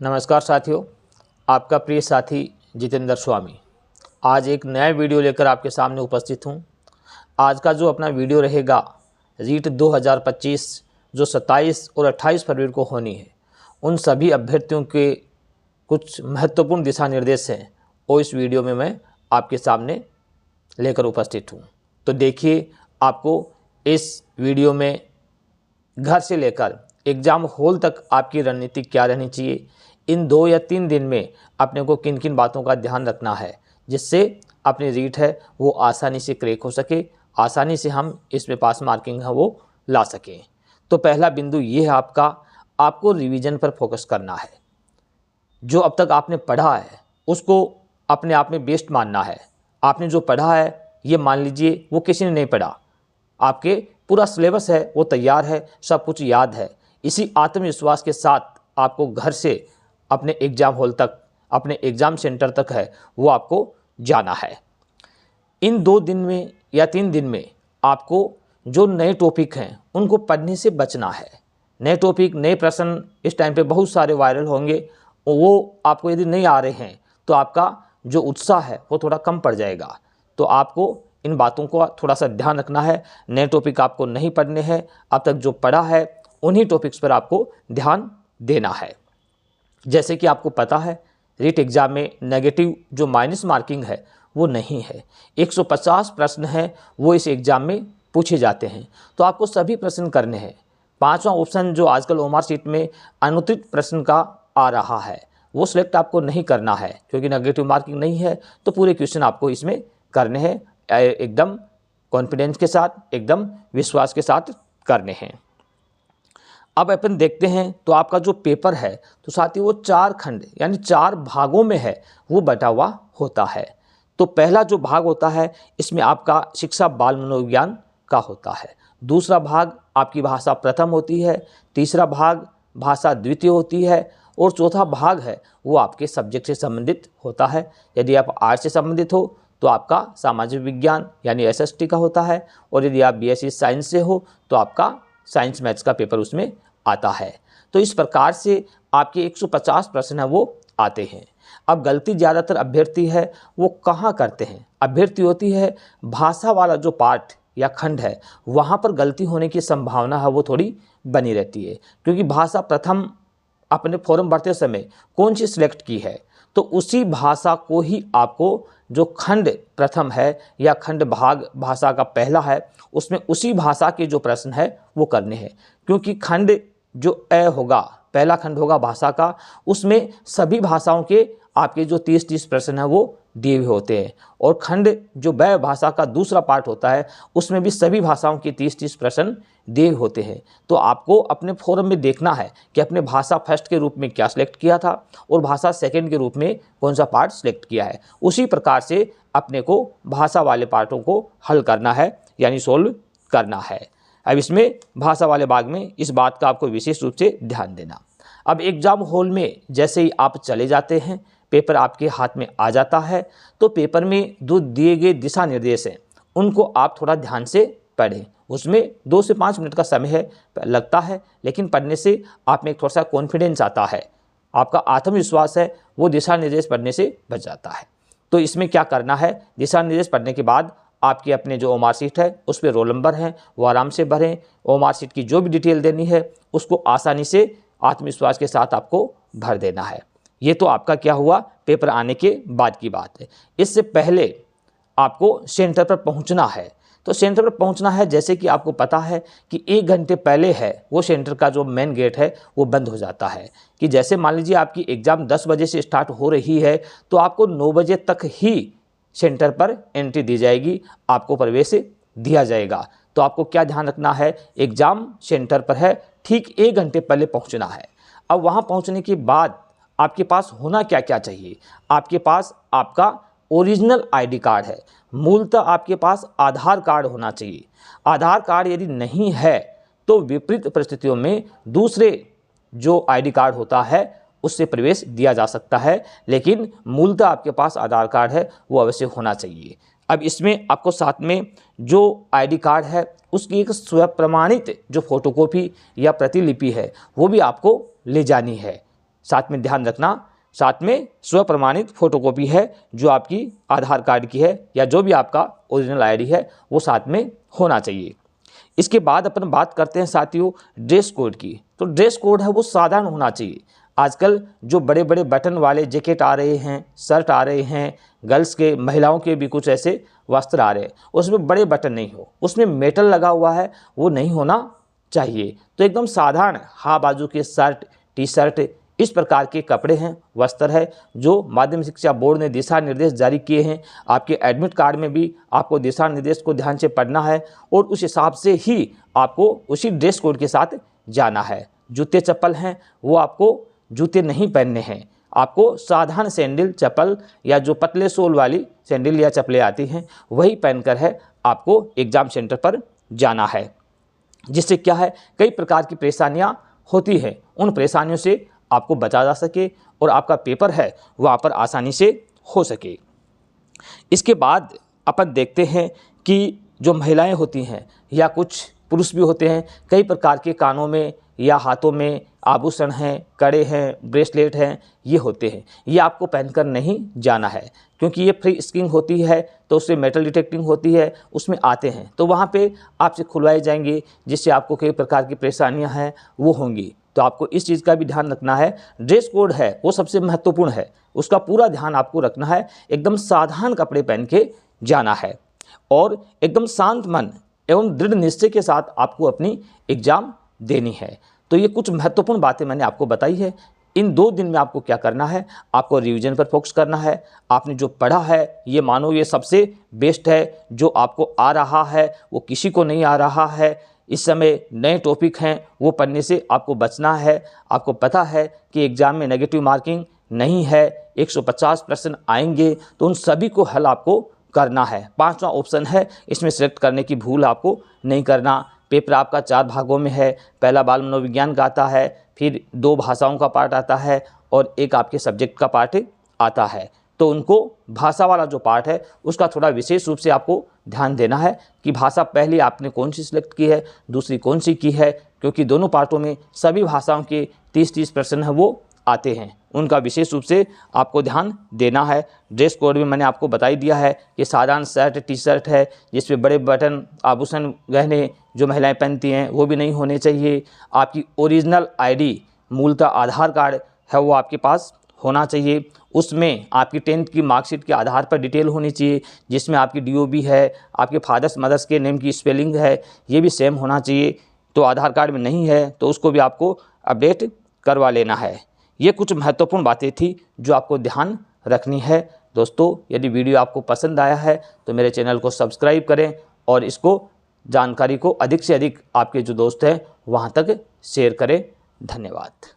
नमस्कार साथियों, आपका प्रिय साथी जितेंद्र स्वामी आज एक नया वीडियो लेकर आपके सामने उपस्थित हूं। आज का जो अपना वीडियो रहेगा रीट 2025 जो 27 और 28 फरवरी को होनी है, उन सभी अभ्यर्थियों के कुछ महत्वपूर्ण दिशा निर्देश हैं और इस वीडियो में मैं आपके सामने लेकर उपस्थित हूं। तो देखिए, आपको इस वीडियो में घर से लेकर एग्ज़ाम हॉल तक आपकी रणनीति क्या रहनी चाहिए, इन 2 या 3 दिन में अपने को किन किन बातों का ध्यान रखना है जिससे अपनी रीट है वो आसानी से क्रैक हो सके, आसानी से हम इसमें पास मार्किंग है वो ला सकें। तो पहला बिंदु ये है आपको रिवीजन पर फोकस करना है। जो अब तक आपने पढ़ा है उसको अपने आप में बेस्ट मानना है। आपने जो पढ़ा है ये मान लीजिए वो किसी ने नहीं पढ़ा, आपके पूरा सिलेबस है वो तैयार है, सब कुछ याद है। इसी आत्मविश्वास के साथ आपको घर से अपने एग्ज़ाम हॉल तक, अपने एग्ज़ाम सेंटर तक है वो आपको जाना है। इन 2 दिन में या 3 दिन में आपको जो नए टॉपिक हैं उनको पढ़ने से बचना है। नए टॉपिक, नए प्रश्न इस टाइम पे बहुत सारे वायरल होंगे, वो आपको यदि नहीं आ रहे हैं तो आपका जो उत्साह है वो थोड़ा कम पड़ जाएगा। तो आपको इन बातों को थोड़ा सा ध्यान रखना है। नए टॉपिक आपको नहीं पढ़ने हैं, अब तक जो पढ़ा है उन्हीं टॉपिक्स पर आपको ध्यान देना है। जैसे कि आपको पता है रीट एग्ज़ाम में नेगेटिव जो माइनस मार्किंग है वो नहीं है। 150 प्रश्न हैं वो इस एग्ज़ाम में पूछे जाते हैं, तो आपको सभी प्रश्न करने हैं। 5वां ऑप्शन जो आजकल ओएमआर शीट में अनुत्तरित प्रश्न का आ रहा है वो सिलेक्ट आपको नहीं करना है, क्योंकि नेगेटिव मार्किंग नहीं है। तो पूरे क्वेश्चन आपको इसमें करने हैं, एकदम कॉन्फिडेंस के साथ, एकदम विश्वास के साथ करने हैं। अब अपन देखते हैं तो आपका जो पेपर है तो साथियों वो 4 खंड यानी 4 भागों में है वो बटा हुआ होता है। तो पहला जो भाग होता है इसमें आपका शिक्षा बाल मनोविज्ञान का होता है। दूसरा भाग आपकी भाषा प्रथम होती है, तीसरा भाग भाषा द्वितीय होती है और चौथा भाग है वो आपके सब्जेक्ट से संबंधित होता है। यदि आप आर्ट्स से संबंधित हो तो आपका सामाजिक विज्ञान यानी एसएसटी का होता है, और यदि आप बीएससी साइंस से हो तो आपका साइंस मैथ्स का पेपर उसमें आता है। तो इस प्रकार से आपके 150 प्रश्न है वो आते हैं। अब गलती ज़्यादातर अभ्यर्थी है वो कहाँ करते हैं, अभ्यर्थी होती है भाषा वाला जो पार्ट या खंड है वहाँ पर गलती होने की संभावना है वो थोड़ी बनी रहती है, क्योंकि भाषा प्रथम अपने फॉर्म भरते समय कौन सी सिलेक्ट की है तो उसी भाषा को ही आपको जो खंड प्रथम है या खंड भाग भाषा का पहला है उसमें उसी भाषा के जो प्रश्न है वो करने हैं। क्योंकि खंड जो अ होगा, पहला खंड होगा भाषा का, उसमें सभी भाषाओं के आपके जो 30-30 प्रश्न है वो दिए हुए होते हैं, और खंड जो ब भाषा का दूसरा पार्ट होता है उसमें भी सभी भाषाओं के 30-30 प्रश्न दिए हुए होते हैं। तो आपको अपने फॉर्म में देखना है कि अपने भाषा फर्स्ट के रूप में क्या सिलेक्ट किया था और भाषा सेकंड के रूप में कौन सा पार्ट सिलेक्ट किया है। उसी प्रकार से अपने को भाषा वाले पार्टों को हल करना है यानी सोल्व करना है। अब इसमें भाषा वाले भाग में इस बात का आपको विशेष रूप से ध्यान देना। अब एग्ज़ाम हॉल में जैसे ही आप चले जाते हैं, पेपर आपके हाथ में आ जाता है, तो पेपर में जो दिए गए दिशा निर्देश हैं उनको आप थोड़ा ध्यान से पढ़ें। उसमें 2 से 5 मिनट का समय लगता है, लेकिन पढ़ने से आप में थोड़ा सा कॉन्फिडेंस आता है, आपका आत्मविश्वास है वो दिशा निर्देश पढ़ने से बच जाता है। तो इसमें क्या करना है, दिशा निर्देश पढ़ने के बाद आपके अपने जो ओएमआर शीट है उस पर रोल नंबर है वो आराम से भरें। ओएमआर शीट की जो भी डिटेल देनी है उसको आसानी से आत्मविश्वास के साथ आपको भर देना है। ये तो आपका क्या हुआ, पेपर आने के बाद की बात है। इससे पहले आपको सेंटर पर पहुंचना है। तो सेंटर पर पहुंचना है, जैसे कि आपको पता है कि 1 घंटे पहले है वो सेंटर का जो मेन गेट है वो बंद हो जाता है। कि जैसे मान लीजिए आपकी एग्ज़ाम 10 बजे से स्टार्ट हो रही है तो आपको 9 बजे तक ही सेंटर पर एंट्री दी जाएगी, आपको प्रवेश दिया जाएगा। तो आपको क्या ध्यान रखना है, एग्ज़ाम सेंटर पर है ठीक 1 घंटे पहले पहुंचना है। अब वहां पहुंचने के बाद आपके पास होना क्या क्या चाहिए, आपके पास आपका ओरिजिनल आईडी कार्ड है, मूलतः आपके पास आधार कार्ड होना चाहिए। आधार कार्ड यदि नहीं है तो विपरीत परिस्थितियों में दूसरे जो आईडी कार्ड होता है उससे प्रवेश दिया जा सकता है, लेकिन मूलतः आपके पास आधार कार्ड है वो अवश्य होना चाहिए। अब इसमें आपको साथ में जो आईडी कार्ड है उसकी एक स्वप्रमाणित जो फोटोकॉपी या प्रतिलिपि है वो भी आपको ले जानी है। साथ में ध्यान रखना, साथ में स्व प्रमाणित फोटोकॉपी है जो आपकी आधार कार्ड की है या जो भी आपका ओरिजिनल आईडी है वो साथ में होना चाहिए। इसके बाद अपन बात करते हैं साथियों ड्रेस कोड की। तो ड्रेस कोड है वो साधारण होना चाहिए। आजकल जो बड़े बड़े बटन वाले जैकेट आ रहे हैं, शर्ट आ रहे हैं, गर्ल्स के महिलाओं के भी कुछ ऐसे वस्त्र आ रहे हैं, उसमें बड़े बटन नहीं हो, उसमें मेटल लगा हुआ है, वो नहीं होना चाहिए। तो एकदम साधारण हाफ बाजू के शर्ट, टी शर्ट, इस प्रकार के कपड़े हैं, वस्त्र है जो माध्यमिक शिक्षा बोर्ड ने दिशा निर्देश जारी किए हैं। आपके एडमिट कार्ड में भी आपको दिशा निर्देश को ध्यान से पढ़ना है और उस हिसाब से ही आपको उसी ड्रेस कोड के साथ जाना है। जूते चप्पल हैं वो आपको जूते नहीं पहनने हैं, आपको साधारण सैंडल चप्पल या जो पतले सोल वाली सैंडल या चप्पलें आती हैं वही पहनकर है आपको एग्ज़ाम सेंटर पर जाना है। जिससे क्या है कई प्रकार की परेशानियां होती हैं, उन परेशानियों से आपको बचा जा सके और आपका पेपर है वहाँ पर आसानी से हो सके। इसके बाद अपन देखते हैं कि जो महिलाएं होती हैं या कुछ पुरुष भी होते हैं, कई प्रकार के कानों में या हाथों में आभूषण हैं, कड़े हैं, ब्रेसलेट हैं, ये होते हैं, ये आपको पहनकर नहीं जाना है क्योंकि ये फ्री स्क्रीनिंग होती है तो उससे मेटल डिटेक्टिंग होती है, उसमें आते हैं तो वहाँ पे आपसे खुलवाए जाएंगे जिससे आपको कई प्रकार की परेशानियाँ हैं वो होंगी। तो आपको इस चीज़ का भी ध्यान रखना है। ड्रेस कोड है वो सबसे महत्वपूर्ण है, उसका पूरा ध्यान आपको रखना है। एकदम साधारण कपड़े पहन के जाना है और एकदम शांत मन एवं दृढ़ निश्चय के साथ आपको अपनी एग्ज़ाम देनी है। तो ये कुछ महत्वपूर्ण बातें मैंने आपको बताई है। इन 2 दिन में आपको क्या करना है, आपको रिवीजन पर फोकस करना है। आपने जो पढ़ा है ये मानो ये सबसे बेस्ट है, जो आपको आ रहा है वो किसी को नहीं आ रहा है। इस समय नए टॉपिक हैं वो पढ़ने से आपको बचना है। आपको पता है कि एग्ज़ाम में नेगेटिव मार्किंग नहीं है, 150 प्रश्न आएंगे तो उन सभी को हल आपको करना है। 5वां ऑप्शन है, इसमें सेलेक्ट करने की भूल आपको नहीं करना। पेपर आपका 4 भागों में है, पहला बाल मनोविज्ञान का आता है, फिर 2 भाषाओं का पार्ट आता है और एक आपके सब्जेक्ट का पार्ट आता है। तो उनको भाषा वाला जो पार्ट है उसका थोड़ा विशेष रूप से आपको ध्यान देना है कि भाषा पहले आपने कौन सी सिलेक्ट की है, दूसरी कौन सी की है, क्योंकि दोनों पार्टों में सभी भाषाओं के 30-30 प्रश्न है वो आते हैं, उनका विशेष रूप से आपको ध्यान देना है। ड्रेस कोड में मैंने आपको बता ही दिया है कि साधारण शर्ट टी शर्ट है जिसमें बड़े बटन आभूषण गहने जो महिलाएं पहनती हैं वो भी नहीं होने चाहिए। आपकी ओरिजिनल आईडी मूलतः आधार कार्ड है वो आपके पास होना चाहिए, उसमें आपकी 10th की मार्कशीट के आधार पर डिटेल होनी चाहिए जिसमें आपकी DOB है, आपके फादर्स मदर्स के नेम की स्पेलिंग है ये भी सेम होना चाहिए। तो आधार कार्ड में नहीं है तो उसको भी आपको अपडेट करवा लेना है। ये कुछ महत्वपूर्ण बातें थी जो आपको ध्यान रखनी है। दोस्तों यदि वीडियो आपको पसंद आया है तो मेरे चैनल को सब्सक्राइब करें और इसको जानकारी को अधिक से अधिक आपके जो दोस्त हैं वहाँ तक शेयर करें। धन्यवाद।